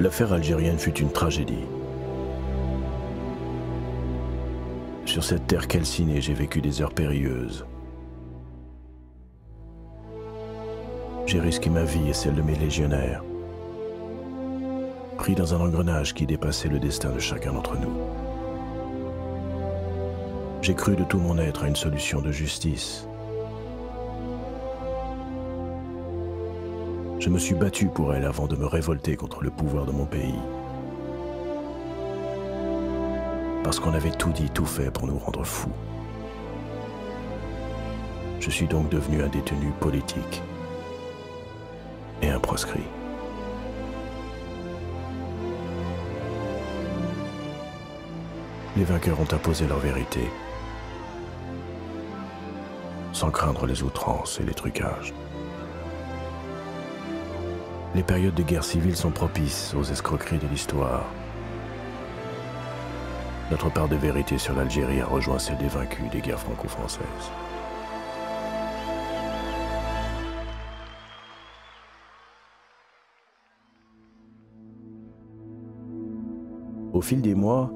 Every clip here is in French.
L'affaire algérienne fut une tragédie. Sur cette terre calcinée, j'ai vécu des heures périlleuses. J'ai risqué ma vie et celle de mes légionnaires, pris dans un engrenage qui dépassait le destin de chacun d'entre nous. J'ai cru de tout mon être à une solution de justice. Je me suis battu pour elle avant de me révolter contre le pouvoir de mon pays. Parce qu'on avait tout dit, tout fait pour nous rendre fous. Je suis donc devenu un détenu politique et un proscrit. Les vainqueurs ont imposé leur vérité, sans craindre les outrances et les trucages. Les périodes de guerre civile sont propices aux escroqueries de l'histoire. Notre part de vérité sur l'Algérie a rejoint celle des vaincus des guerres franco-françaises. Au fil des mois,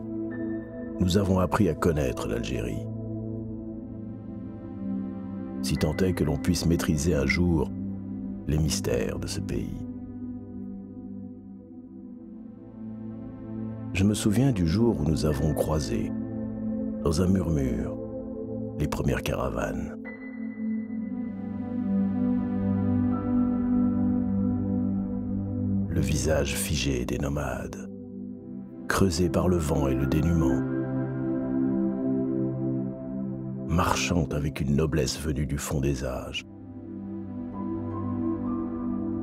nous avons appris à connaître l'Algérie. Si tant est que l'on puisse maîtriser un jour les mystères de ce pays. Je me souviens du jour où nous avons croisé, dans un murmure, les premières caravanes. Le visage figé des nomades, creusé par le vent et le dénuement, marchant avec une noblesse venue du fond des âges.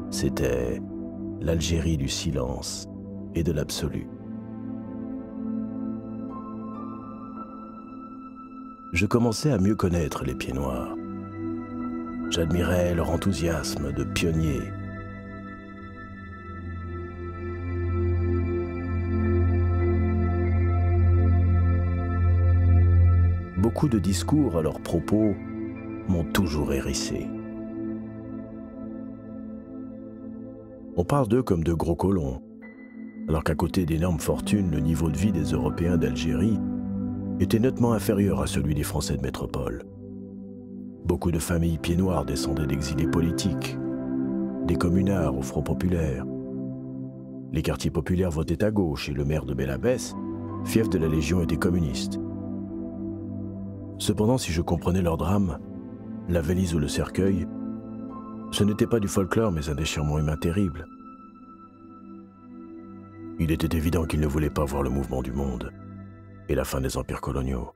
C'était l'Algérie du silence et de l'absolu. Je commençais à mieux connaître les Pieds-Noirs. J'admirais leur enthousiasme de pionniers. Beaucoup de discours à leur propos m'ont toujours hérissé. On parle d'eux comme de gros colons, alors qu'à côté d'énormes fortunes, le niveau de vie des Européens d'Algérie était nettement inférieur à celui des Français de métropole. Beaucoup de familles pieds-noirs descendaient d'exilés politiques, des communards au Front populaire. Les quartiers populaires votaient à gauche et le maire de Belabès, fief de la Légion, était communiste. Cependant, si je comprenais leur drame, la valise ou le cercueil, ce n'était pas du folklore mais un déchirement humain terrible. Il était évident qu'ils ne voulaient pas voir le mouvement du monde et la fin des empires coloniaux.